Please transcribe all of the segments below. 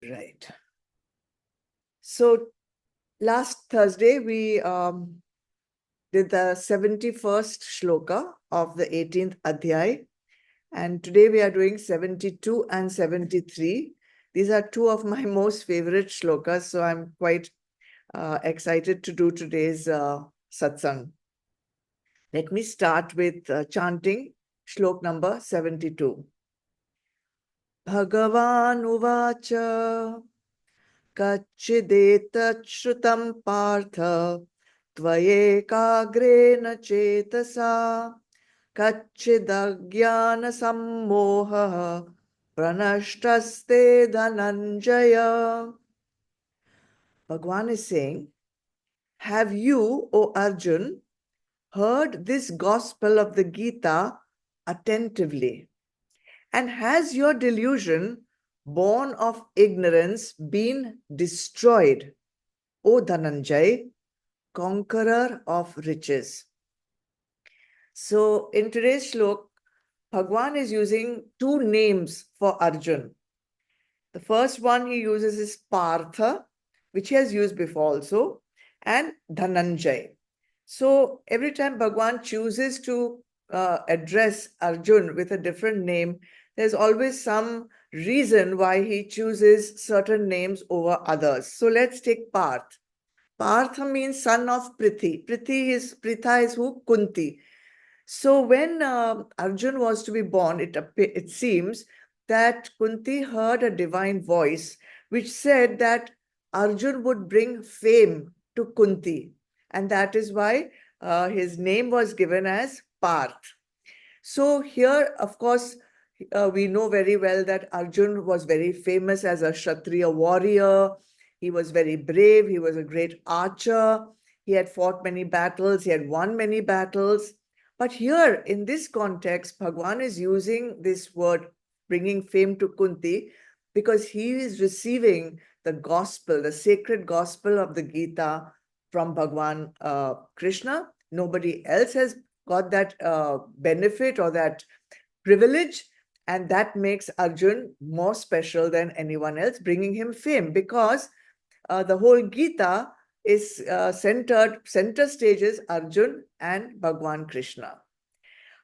Right. So last Thursday, we did the 71st shloka of the 18th Adhyay. And today we are doing 72 and 73. These are two of my most favorite shlokas. So I'm quite excited to do today's satsang. Let me start with chanting shlok number 72. Bhagavan uvacha Kachchidetat shrutam partha tvayekagren chetasa kachchidajnana sammoha pranashtaste dhananjaya. Bhagwan is saying, have you, O Arjun, heard this gospel of the Gita attentively? And has your delusion, born of ignorance, been destroyed, O Dhananjay, conqueror of riches? So in today's shlok, Bhagwan is using two names for Arjun. The first one he uses is Partha, which he has used before also, and Dhananjay. So every time Bhagwan chooses to address Arjun with a different name, there's always some reason why he chooses certain names over others. So let's take Parth. Partha means son of Prithi. Pritha is who? Kunti. So when Arjun was to be born, it seems that Kunti heard a divine voice which said that Arjun would bring fame to Kunti. And that is why his name was given as Parth. So here, of course, we know very well that Arjun was very famous as a Kshatriya warrior. He was very brave. He was a great archer. He had fought many battles. He had won many battles. But here, in this context, Bhagwan is using this word, bringing fame to Kunti, because he is receiving the gospel, the sacred gospel of the Gita from Bhagwan Krishna. Nobody else has got that benefit or that privilege, and that makes Arjun more special than anyone else, bringing him fame, because the whole Gita is center stage is Arjun and Bhagwan Krishna.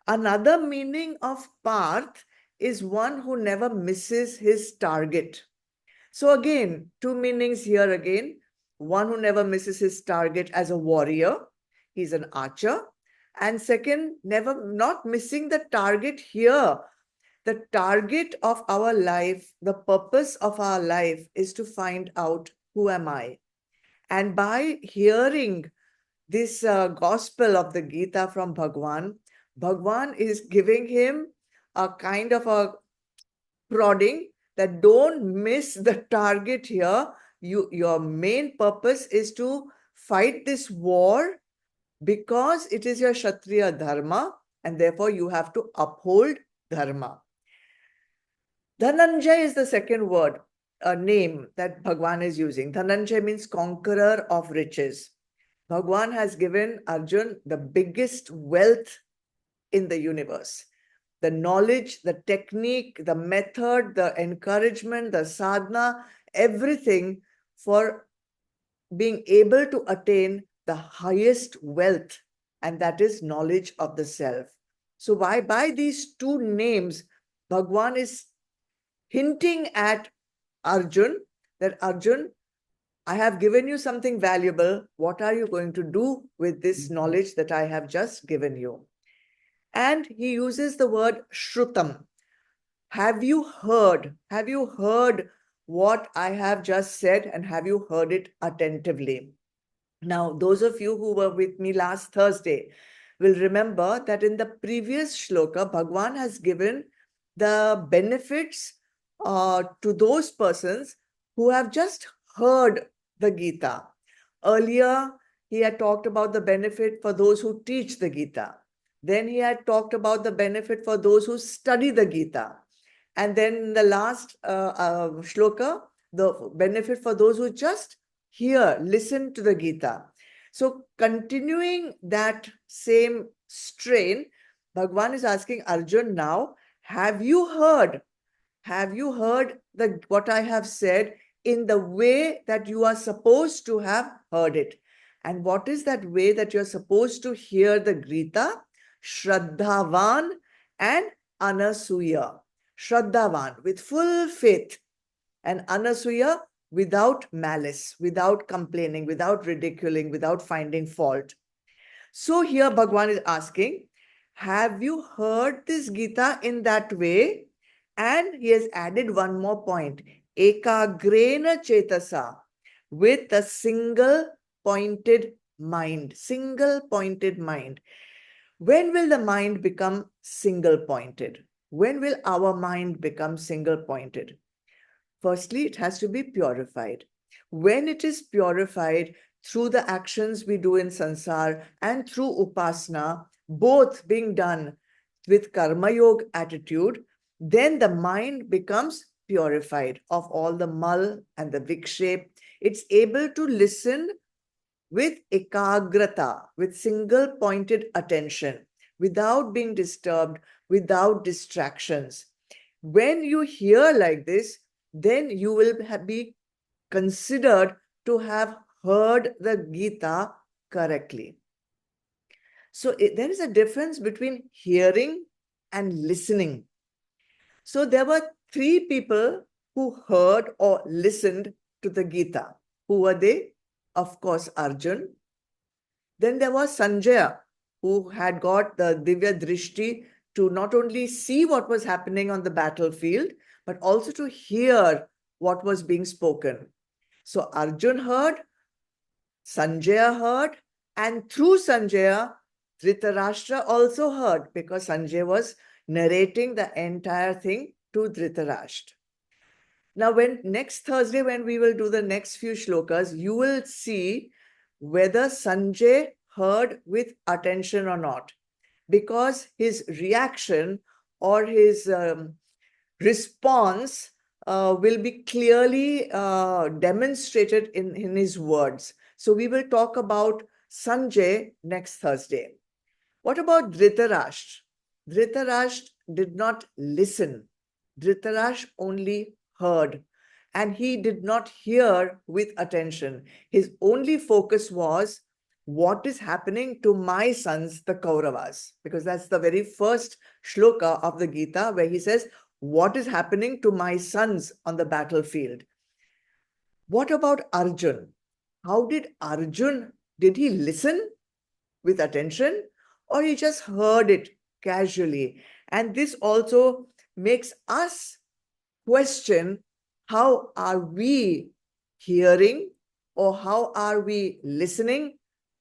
Another meaning of Parth is one who never misses his target. So again, two meanings here again. One who never misses his target as a warrior. He's an archer. And second, not missing the target here. The target of our life, the purpose of our life is to find out who am I. And by hearing this gospel of the Gita from Bhagwan, Bhagwan is giving him a kind of a prodding that don't miss the target here. Your main purpose is to fight this war because it is your Kshatriya dharma, and therefore you have to uphold dharma. Dhananjay is the second word, a name that Bhagwan is using. Dhananjay means conqueror of riches. Bhagwan has given Arjun the biggest wealth in the universe. The knowledge, the technique, the method, the encouragement, the sadhana, everything for being able to attain the highest wealth, and that is knowledge of the self. So by these two names, Bhagwan is hinting at Arjun that Arjun, I have given you something valuable. What are you going to do with this knowledge that I have just given you? And he uses the word shrutam. Have you heard? Have you heard what I have just said, and have you heard it attentively? Now, those of you who were with me last Thursday will remember that in the previous shloka, Bhagwan has given the benefits to those persons who have just heard the Gita. Earlier, he had talked about the benefit for those who teach the Gita. Then he had talked about the benefit for those who study the Gita. And then in the last shloka, the benefit for those who just hear, listen to the Gita. So continuing that same strain, Bhagwan is asking Arjun now, have you heard? Have you heard what I have said in the way that you are supposed to have heard it. And what is that way that you're supposed to hear the Gita? Shraddhavan and Anasuya. Shraddhavan, with full faith, and Anasuya, without malice, without complaining, without ridiculing, without finding fault. So here Bhagwan is asking, have you heard this Gita in that way? And he has added one more point, ekagrena chetasa, with a single pointed mind, single pointed mind. When will the mind become single pointed? When will our mind become single pointed? Firstly, it has to be purified. When it is purified through the actions we do in sansar and through upasana, both being done with karma yoga attitude, then the mind becomes purified of all the mal and the vikshep. It's able to listen with ekagrata, with single pointed attention, without being disturbed, without distractions. When you hear like this, then you will be considered to have heard the Gita correctly. So there is a difference between hearing and listening. So there were three people who heard or listened to the Gita. Who were they? Of course, Arjun. Then there was Sanjaya, who had got the Divya Drishti to not only see what was happening on the battlefield, but also to hear what was being spoken. So Arjun heard, Sanjaya heard, and through Sanjaya, Dhritarashtra also heard, because Sanjaya was narrating the entire thing to Dhritarashtra. Now, next Thursday, when we will do the next few shlokas, you will see whether Sanjay heard with attention or not, because his reaction or his response will be clearly demonstrated in his words. So we will talk about Sanjay next Thursday. What about Dhritarashtra? Dhritarashtra did not listen. Dhritarashtra only heard, and he did not hear with attention. His only focus was what is happening to my sons, the Kauravas, because that's the very first shloka of the Gita where he says, what is happening to my sons on the battlefield? What about Arjun? How did Arjun, did he listen with attention, or he just heard it casually? And this also makes us question, how are we hearing or how are we listening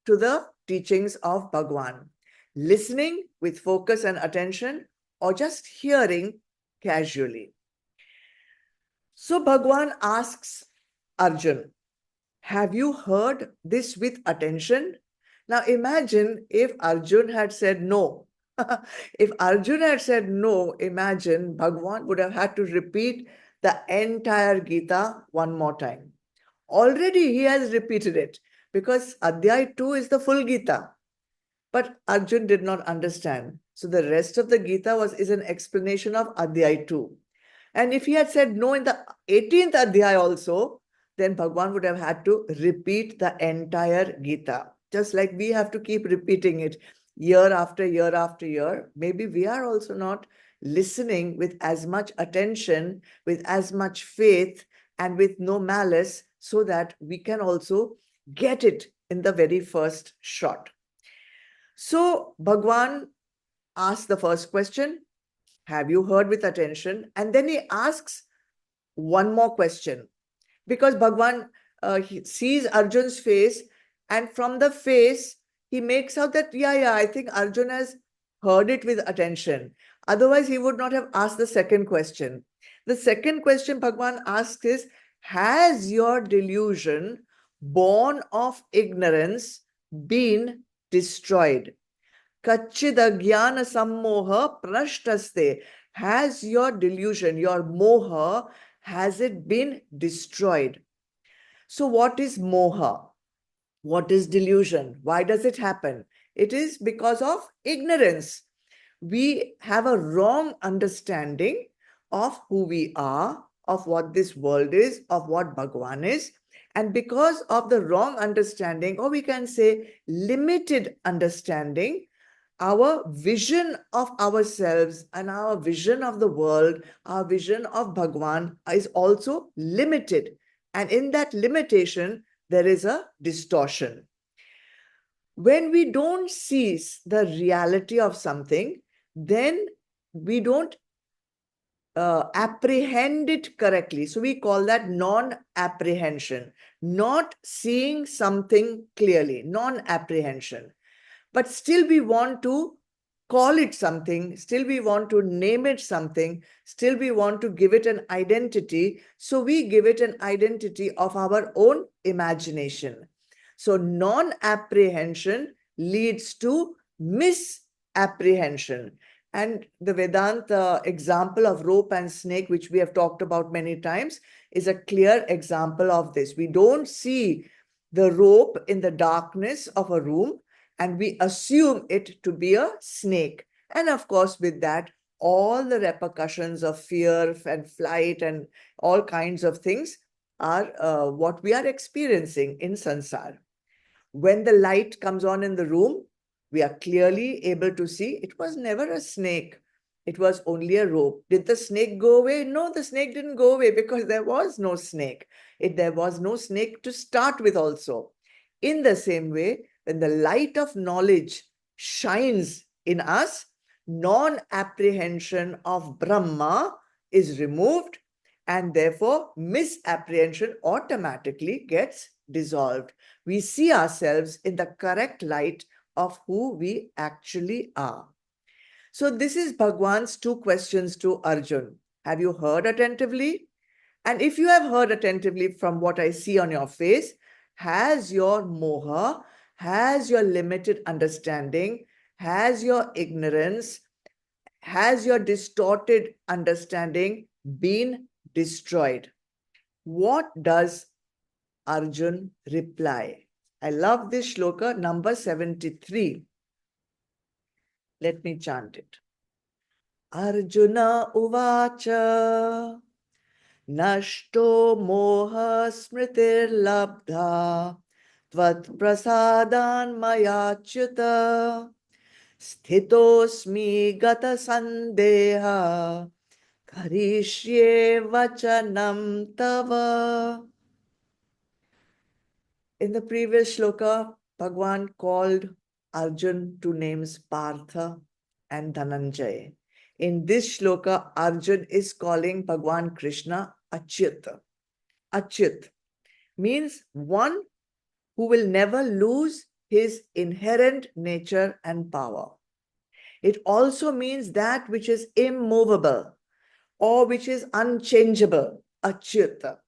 to the teachings of Bhagwan? Listening with focus and attention, or just hearing casually? So Bhagwan asks Arjun, have you heard this with attention? Now imagine if Arjun had said no. If Arjun had said no, imagine Bhagwan would have had to repeat the entire Gita one more time. Already he has repeated it, because Adhyay 2 is the full Gita. But Arjun did not understand. So the rest of the Gita is an explanation of Adhyay 2. And if he had said no in the 18th Adhyay also, then Bhagwan would have had to repeat the entire Gita. Just like we have to keep repeating it year after year after year. Maybe we are also not listening with as much attention, with as much faith, and with no malice, so that we can also get it in the very first shot. So Bhagwan asks the first question, have you heard with attention? And then he asks one more question, because Bhagwan he sees Arjun's face, and from the face he makes out that yeah, I think Arjun has heard it with attention. Otherwise he would not have asked the second question. The second question Bhagwan asks is, has your delusion born of ignorance been destroyed? Kachida jnana sammoha pranashtaste. Has your delusion, your moha, has it been destroyed? So what is moha? What is delusion? Why does it happen? It is because of ignorance. We have a wrong understanding of who we are, of what this world is, of what Bhagwan is. And because of the wrong understanding, or we can say limited understanding, our vision of ourselves and our vision of the world, our vision of Bhagwan is also limited. And in that limitation, there is a distortion. When we don't seize the reality of something, then we don't apprehend it correctly. So we call that non-apprehension, not seeing something clearly, non-apprehension. But still we want to call it something, still we want to name it something, still we want to give it an identity. So we give it an identity of our own imagination. So non-apprehension leads to misapprehension. And the Vedanta example of rope and snake, which we have talked about many times, is a clear example of this. We don't see the rope in the darkness of a room, and we assume it to be a snake. And of course, with that, all the repercussions of fear and flight and all kinds of things are what we are experiencing in samsara. When the light comes on in the room, we are clearly able to see it was never a snake. It was only a rope. Did the snake go away? No, the snake didn't go away because there was no snake. There was no snake to start with also. In the same way, when the light of knowledge shines in us, non-apprehension of Brahma is removed, and therefore misapprehension automatically gets dissolved. We see ourselves in the correct light of who we actually are. So this is Bhagwan's two questions to Arjun. Have you heard attentively? And if you have heard attentively from what I see on your face, has your moha, has your limited understanding, has your ignorance, has your distorted understanding been destroyed? What does Arjun reply? I love this shloka, number 73. Let me chant it. Arjuna uvacha nashto moha smritir labdha tvat prasadan mayachyuta sthitosmi gata sandeha karishye vachanam tava. In the previous shloka, Bhagwan called Arjun to names Partha and Dhananjay. In this shloka, Arjun is calling Bhagwan Krishna Achyut. Achyut means one who will never lose his inherent nature and power. It also means that which is immovable or which is unchangeable, Achyut.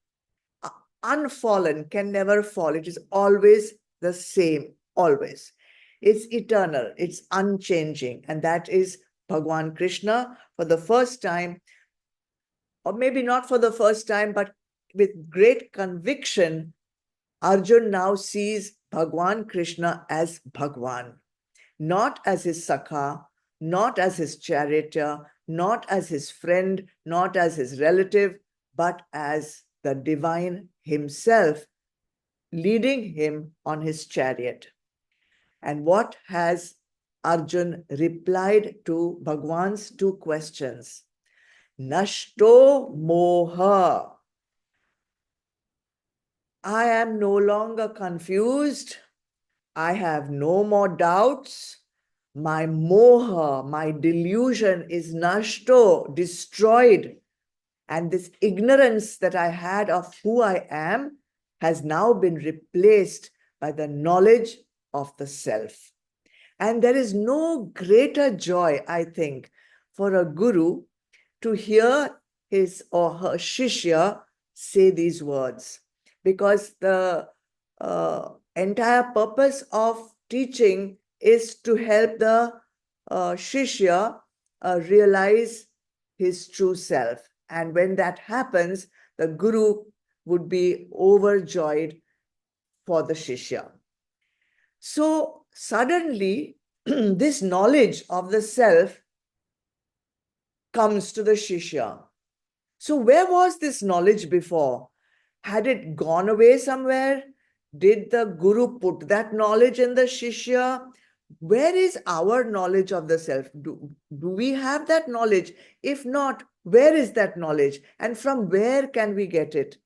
Unfallen, can never fall. It is always the same, always. It's eternal, it's unchanging. And that is Bhagwan Krishna. For the first time, or maybe not for the first time, but with great conviction, Arjun now sees Bhagwan Krishna as Bhagwan, not as his Sakha, not as his charioteer, not as his friend, not as his relative, but as the divine himself, leading him on his chariot. And what has Arjun replied to Bhagwan's two questions? Nashto moha. I am no longer confused. I have no more doubts. My moha, my delusion is nashto, destroyed. And this ignorance that I had of who I am has now been replaced by the knowledge of the self. And there is no greater joy, I think, for a guru to hear his or her shishya say these words. Because the entire purpose of teaching is to help the shishya realize his true self. And when that happens, the guru would be overjoyed for the shishya. So suddenly, this knowledge of the self comes to the shishya. So where was this knowledge before? Had it gone away somewhere? Did the Guru put that knowledge in the Shishya? Where is our knowledge of the self? Do we have that knowledge? If not, where is that knowledge? And from where can we get it?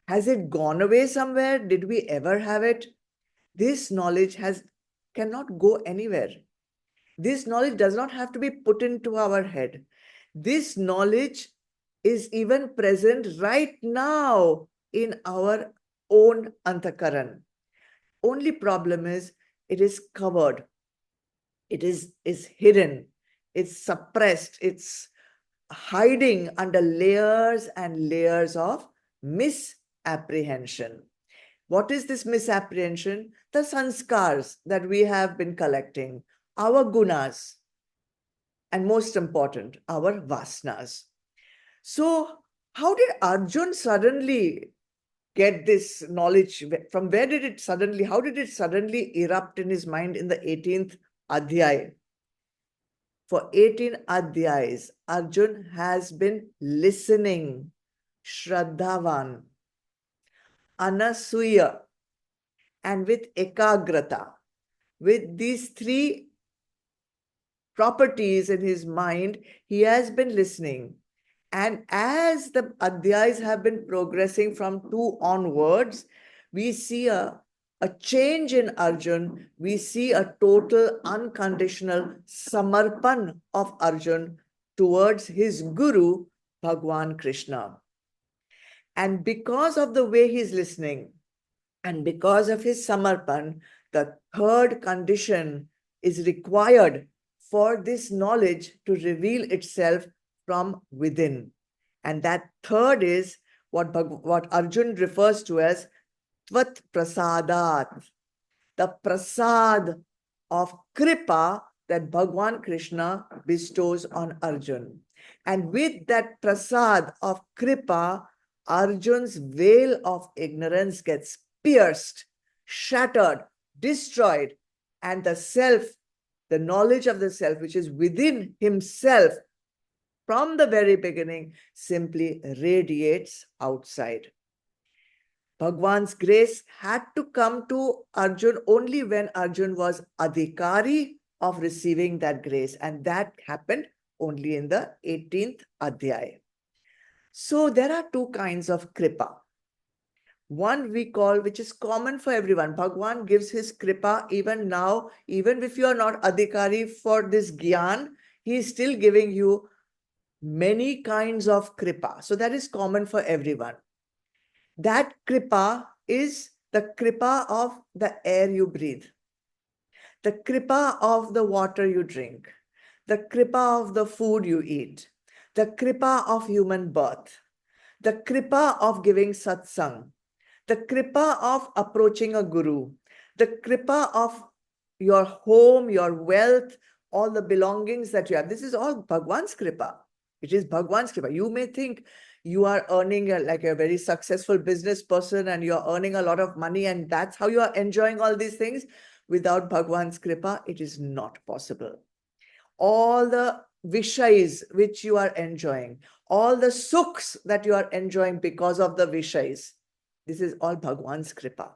Has it gone away somewhere? Did we ever have it? This knowledge cannot go anywhere. This knowledge does not have to be put into our head. This knowledge is even present right now in our own antakaran. Only problem is it is covered. It is hidden. It's suppressed. It's hiding under layers and layers of misapprehension. What is this misapprehension? The sanskars that we have been collecting, our gunas, and most important, our vasanas. So, how did Arjun suddenly get this knowledge? From where did it suddenly, how did it suddenly erupt in his mind in the 18th adhyay? For 18 adhyayas, Arjun has been listening, Shraddhavan, Anasuya, and with ekagrata. With these three properties in his mind, he has been listening. And as the adhyayas have been progressing from 2 onwards, we see a change in Arjun. We see a total unconditional samarpan of Arjun towards his guru, Bhagwan Krishna. And because of the way he's listening, and because of his samarpan, the third condition is required for this knowledge to reveal itself from within. And that third is what Arjun refers to as Tvat Prasadat, the prasad of kripa that Bhagwan Krishna bestows on Arjun. And with that prasad of kripa, Arjun's veil of ignorance gets pierced, shattered, destroyed, and the self, the knowledge of the self, which is within himself from the very beginning, simply radiates outside. Bhagwan's grace had to come to Arjun only when Arjun was adhikari of receiving that grace, and that happened only in the 18th adhyay. So there are 2 kinds of kripa. One we call, which is common for everyone. Bhagwan gives his kripa even now, even if you are not adhikari for this gyan, he is still giving you many kinds of kripa. So that is common for everyone. That kripa is the kripa of the air you breathe, the kripa of the water you drink, the kripa of the food you eat, the kripa of human birth, the kripa of giving satsang, the kripa of approaching a guru, the kripa of your home, your wealth, all the belongings that you have. This is all Bhagwan's kripa. It is Bhagwan's kripa. You may think you are earning like a very successful business person and you're earning a lot of money and that's how you are enjoying all these things. Without Bhagwan's kripa, it is not possible. All the vishais which you are enjoying, all the sukhs that you are enjoying because of the vishais, this is all Bhagwan's kripa.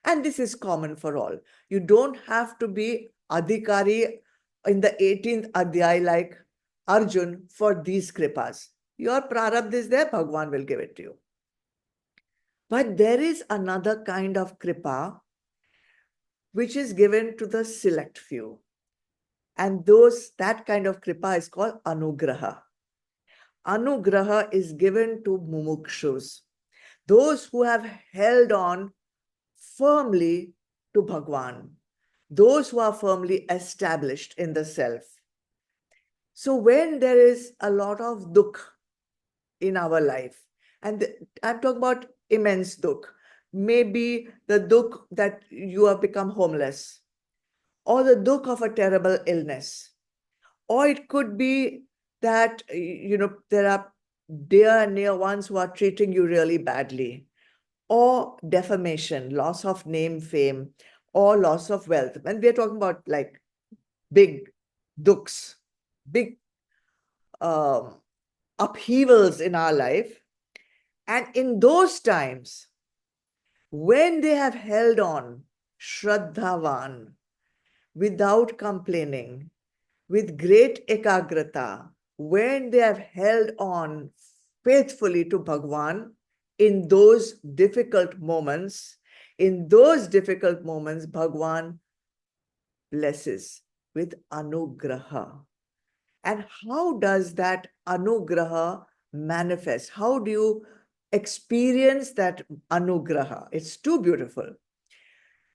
And this is common for all. You don't have to be adhikari in the 18th adhyay like Arjun for these kripas. Your prarabdha is there, Bhagwan will give it to you. But there is another kind of kripa which is given to the select few. And that kind of kripa is called anugraha. Anugraha is given to mumukshus, those who have held on firmly to Bhagwan, those who are firmly established in the self. So when there is a lot of dukh in our life, and I'm talking about immense dukh, maybe the dukh that you have become homeless, or the dukh of a terrible illness, or it could be that there are dear and near ones who are treating you really badly, or defamation, loss of name, fame, or loss of wealth. And we're talking about like big dukhs, big upheavals in our life. And in those times, when they have held on, Shraddhavan, without complaining, with great ekagrata, when they have held on faithfully to Bhagwan in those difficult moments, Bhagwan blesses with anugraha. And how does that anugraha manifest? How do you experience that anugraha? It's too beautiful.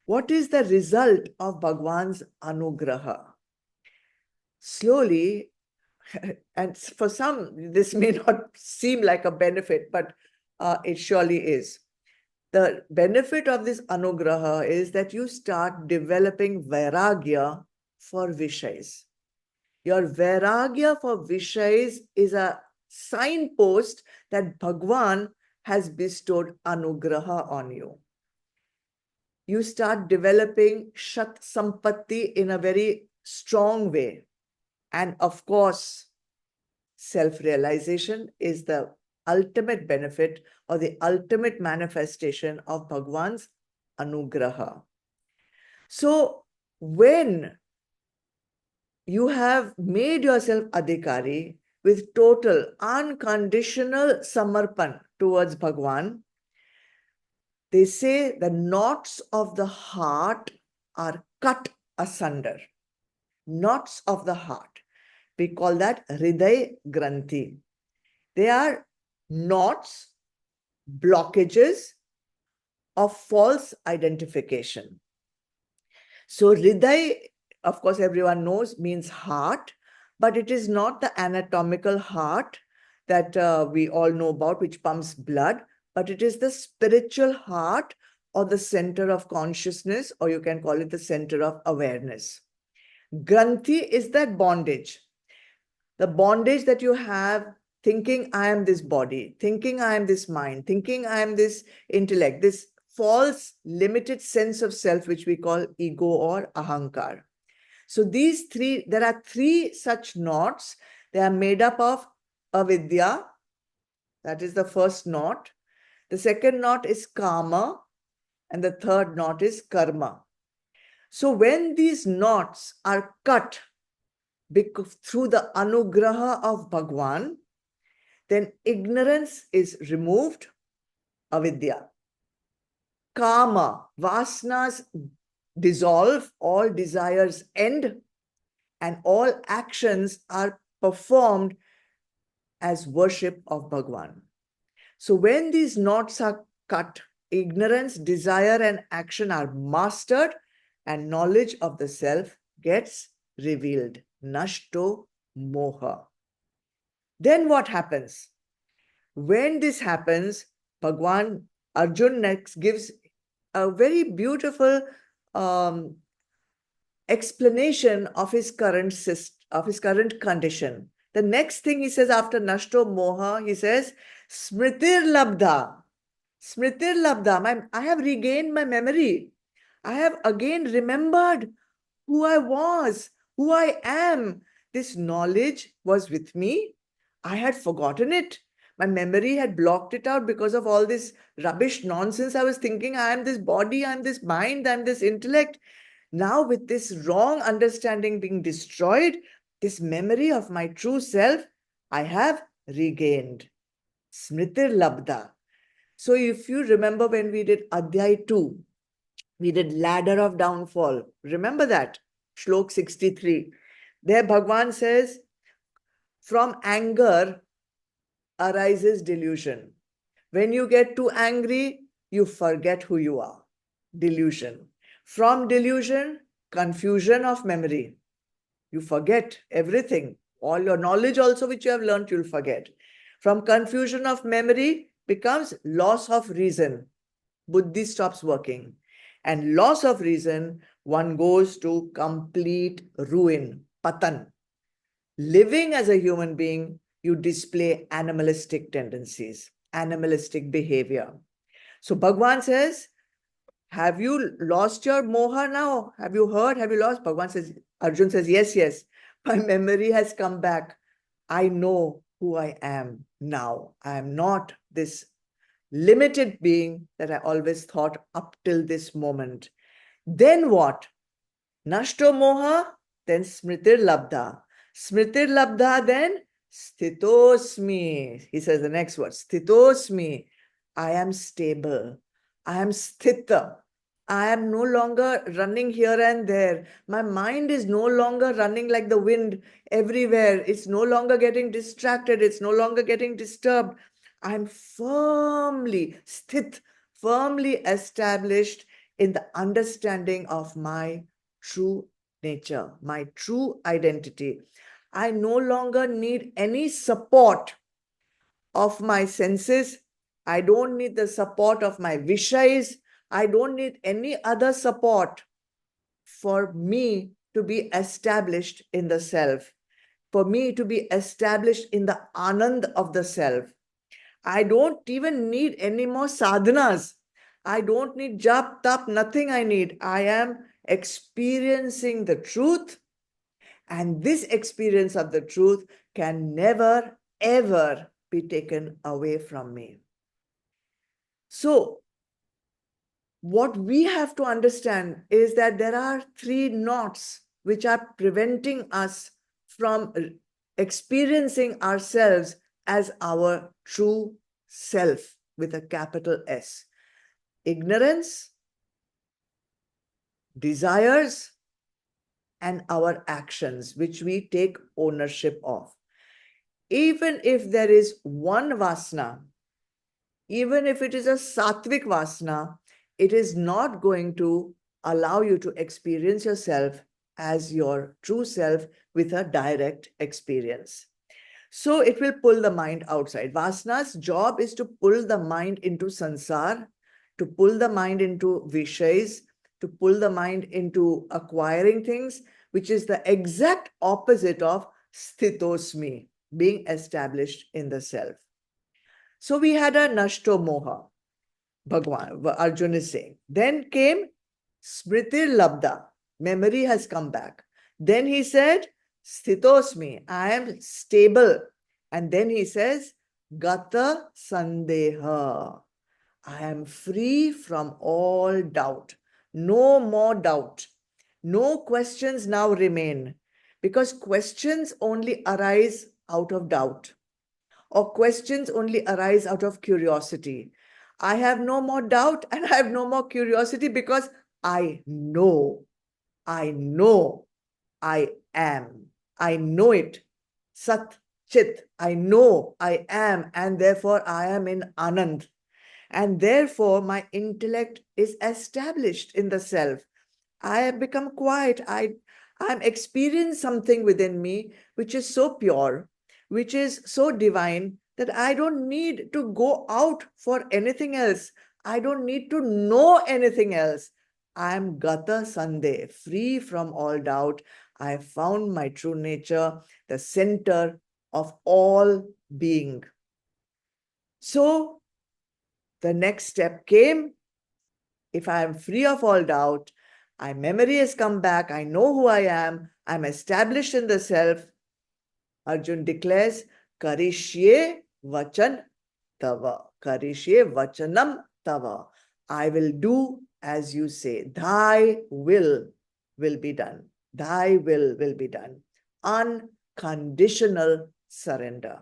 What is the result of Bhagwan's anugraha? Slowly, and for some, this may not seem like a benefit, but it surely is. The benefit of this anugraha is that you start developing vairagya for Vishais. Your vairagya for Vishais is a signpost that Bhagwan has bestowed anugraha on you. You start developing Shat Sampatti in a very strong way. And of course, self-realization is the ultimate benefit or the ultimate manifestation of Bhagwan's anugraha. So when you have made yourself adhikari with total unconditional samarpan towards Bhagwan, they say the knots of the heart are cut asunder. Knots of the heart. We call that Hriday Granthi. They are knots, blockages of false identification. So Hriday, of course, everyone knows, means heart, but it is not the anatomical heart that we all know about, which pumps blood, but it is the spiritual heart or the center of consciousness, or you can call it the center of awareness. Granthi is that bondage. The bondage that you have thinking I am this body, thinking I am this mind, thinking I am this intellect, this false limited sense of self, which we call ego or ahankar. So these three, there are three such knots. They are made up of avidya, that is the first knot. The second knot is kama, and the third knot is karma. So when these knots are cut through the anugraha of Bhagwan, then ignorance is removed, avidya. Kama, vasanas dissolve, all desires end, and all actions are performed as worship of Bhagwan. So when these knots are cut, ignorance, desire, and action are mastered, and knowledge of the self gets revealed. Nashto moha. Then what happens? When this happens, Bhagwan Arjun next gives a very beautiful explanation of his current condition. The next thing he says after Nashto Moha, he says, Smritir Labdha. Smritir Labdha. I have regained my memory. I have again remembered who I was, who I am. This knowledge was with me. I had forgotten it. My memory had blocked it out because of all this rubbish nonsense. I was thinking, I am this body, I am this mind, I am this intellect. Now, with this wrong understanding being destroyed, this memory of my true self, I have regained. Smritir Labdha. So if you remember when we did Adhyay 2, we did Ladder of Downfall. Remember that? Shlok 63. There Bhagwan says, from anger arises delusion. When you get too angry, you forget who you are. Delusion. From delusion, confusion of memory. You forget everything. All your knowledge also which you have learned, you'll forget. From confusion of memory becomes loss of reason. Buddhi stops working. And loss of reason, one goes to complete ruin, patan. Living as a human being, you display animalistic tendencies, animalistic behavior. So Bhagwan says, have you lost your moha now? Have you heard? Have you lost? Bhagwan says, Arjun says, yes, yes. My memory has come back. I know who I am now. I am not this limited being that I always thought up till this moment. Then what? Nashto moha, then smritir labdha. Smritir labdha, then sthitosmi. He says the next word, sthitosmi. I am stable. I am sthita. I am no longer running here and there. My mind is no longer running like the wind everywhere. It's no longer getting distracted. It's no longer getting disturbed. I'm firmly sthit, firmly established in the understanding of my true nature, my true identity. I no longer need any support of my senses. I don't need the support of my vishayas. I don't need any other support for me to be established in the self, for me to be established in the anand of the self. I don't even need any more sadhanas. I don't need jap, tap, nothing I need. I am experiencing the truth, and this experience of the truth can never, ever be taken away from me. So, what we have to understand is that there are three knots which are preventing us from experiencing ourselves as our true self with a capital S. Ignorance, desires, and our actions, which we take ownership of. Even if there is one vasana, even if it is a sattvic vasana, it is not going to allow you to experience yourself as your true self with a direct experience. So it will pull the mind outside. Vasana's job is to pull the mind into sansar, to pull the mind into vishayas, to pull the mind into acquiring things, which is the exact opposite of sthitosmi, being established in the self. So we had a nashto moha, Bhagwan, Arjuna is saying. Then came smritir labda, memory has come back. Then he said, sthitosmi, I am stable. And then he says, gata sandeha, I am free from all doubt. No more doubt. No questions now remain, because questions only arise out of doubt, or questions only arise out of curiosity. I have no more doubt and I have no more curiosity because I know, I know, I am. I know it. Sat, Chit, I know I am, and therefore I am in Anand. And therefore my intellect is established in the self. I have become quiet. I'm experiencing something within me which is so pure, which is so divine, that I don't need to go out for anything else. I don't need to know anything else. I am Gata Sande, free from all doubt. I have found my true nature, the center of all being. So the next step came. If I am free of all doubt, my memory has come back, I know who I am, I'm established in the self. Arjun declares, Karishye vachan tava. Karishye vachanam tava. I will do as you say. Thy will be done. Thy will be done. Unconditional surrender.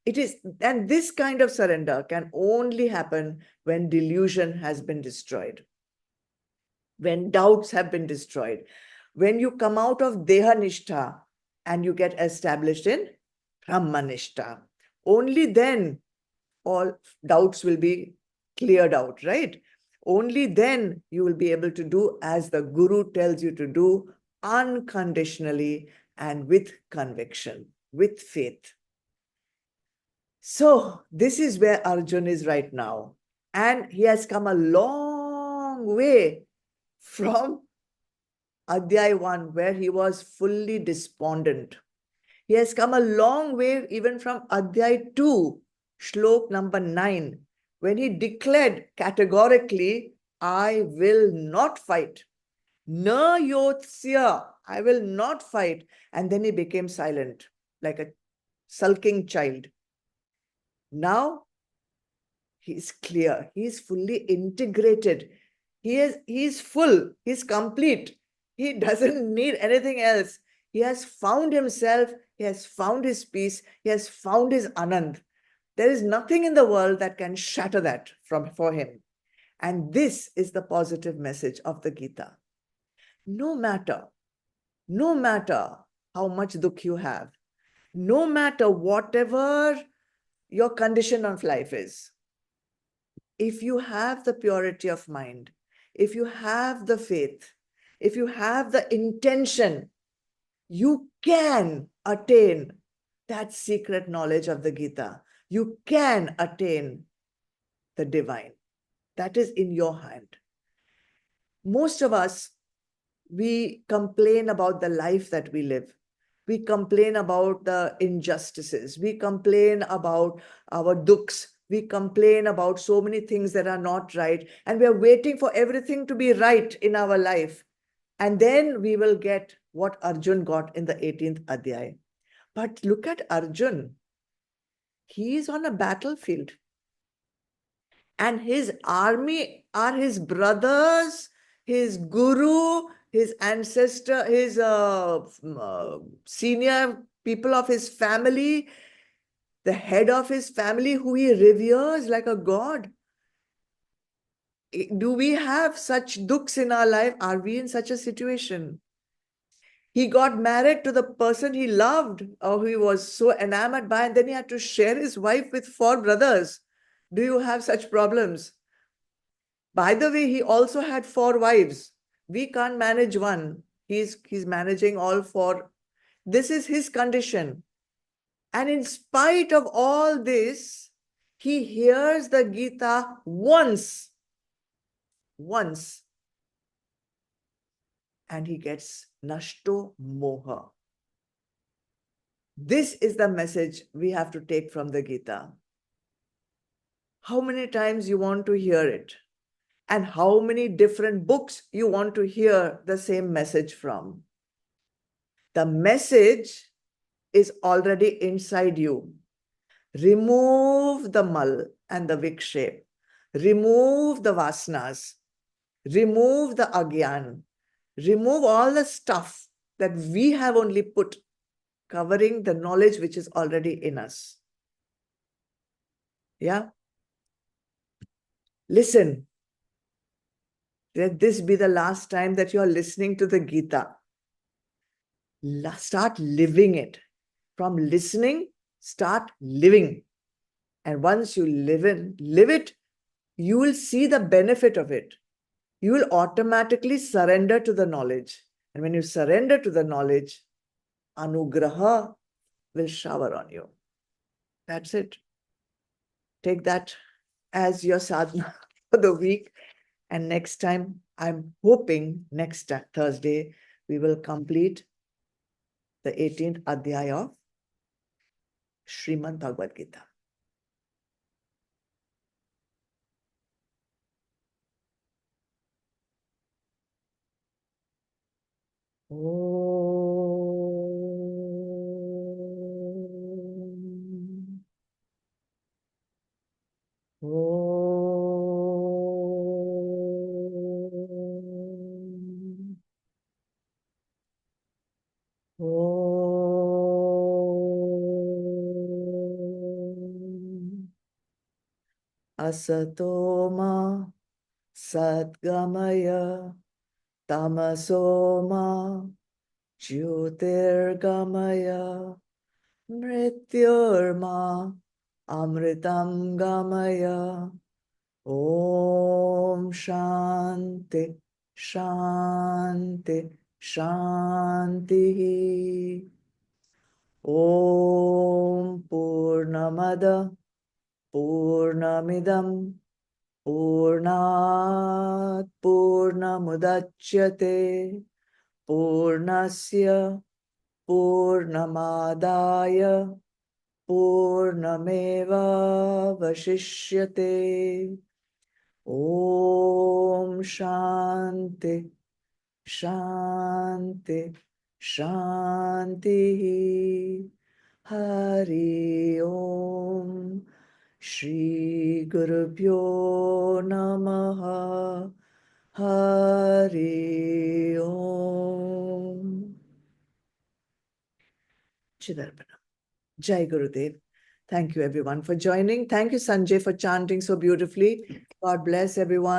It is, and this kind of surrender can only happen when delusion has been destroyed, when doubts have been destroyed, when you come out of Deha Nishtha and you get established in Brahma Nishtha. Only then all doubts will be cleared out, right? Only then you will be able to do as the Guru tells you to do, unconditionally and with conviction, with faith. So this is where Arjun is right now. And he has come a long way from Adhyay 1, where he was fully despondent. He has come a long way even from Adhyay 2, Shlok number 9, when he declared categorically, I will not fight. Na yotsya, I will not fight. And then he became silent, like a sulking child. Now he's clear. He's fully integrated. He's full. He's complete. He doesn't need anything else. He has found himself. He has found his peace. He has found his Anand. There is nothing in the world that can shatter that for him. And this is the positive message of the Gita. No matter how much dukh you have, no matter whatever your condition of life is, if you have the purity of mind, if you have the faith, if you have the intention, you can attain that secret knowledge of the Gita. You can attain the divine. That is in your hand. Most of us, we complain about the life that we live. We complain about the injustices. We complain about our dukhs. We complain about so many things that are not right. And we are waiting for everything to be right in our life. And then we will get what Arjun got in the 18th Adhyay. But look at Arjun. He is on a battlefield. And his army are his brothers, his guru, his ancestor, his senior people of his family, the head of his family who he reveres like a god. Do we have such dukhs in our life? Are we in such a situation? He got married to the person he loved or who he was so enamored by, and then he had to share his wife with 4 brothers. Do you have such problems? By the way, he also had 4 wives. We can't manage one. He's managing all 4. This is his condition. And in spite of all this, he hears the Gita once, and he gets nashto moha. This is the message we have to take from the Gita. How many times you want to hear it? And how many different books you want to hear the same message from? The message is already inside you. Remove the mal and the vikshep. Remove the vasanas. Remove the agyan. Remove all the stuff that we have only put covering the knowledge which is already in us. Yeah? Listen. Let this be the last time that you are listening to the Gita. Start living it. From listening, start living. And once you live it, you will see the benefit of it. You will automatically surrender to the knowledge. And when you surrender to the knowledge, anugraha will shower on you. That's it. Take that as your sadhana for the week. And next time, I'm hoping next Thursday, we will complete the 18th Adhyaya of Srimad Bhagavad Gita. Om. Om. Om. Asatoma Sadgamaya Tamasoma Jyotirgamaya Mrityurma Amritam Gamaya. Om Shanti Shanti Shanti. Om Purnamada Purnamidam Purnat Purnamudachyate Purnasya Purnamadaya Purnameva Vashishyate. Om Shanti Shanti Shanti. Hari Om. Shri Gurubhyo Namaha. Hari Om. Chidarpanam. Jai Gurudev. Thank you, everyone, for joining. Thank you, Sanjay, for chanting so beautifully. God bless everyone.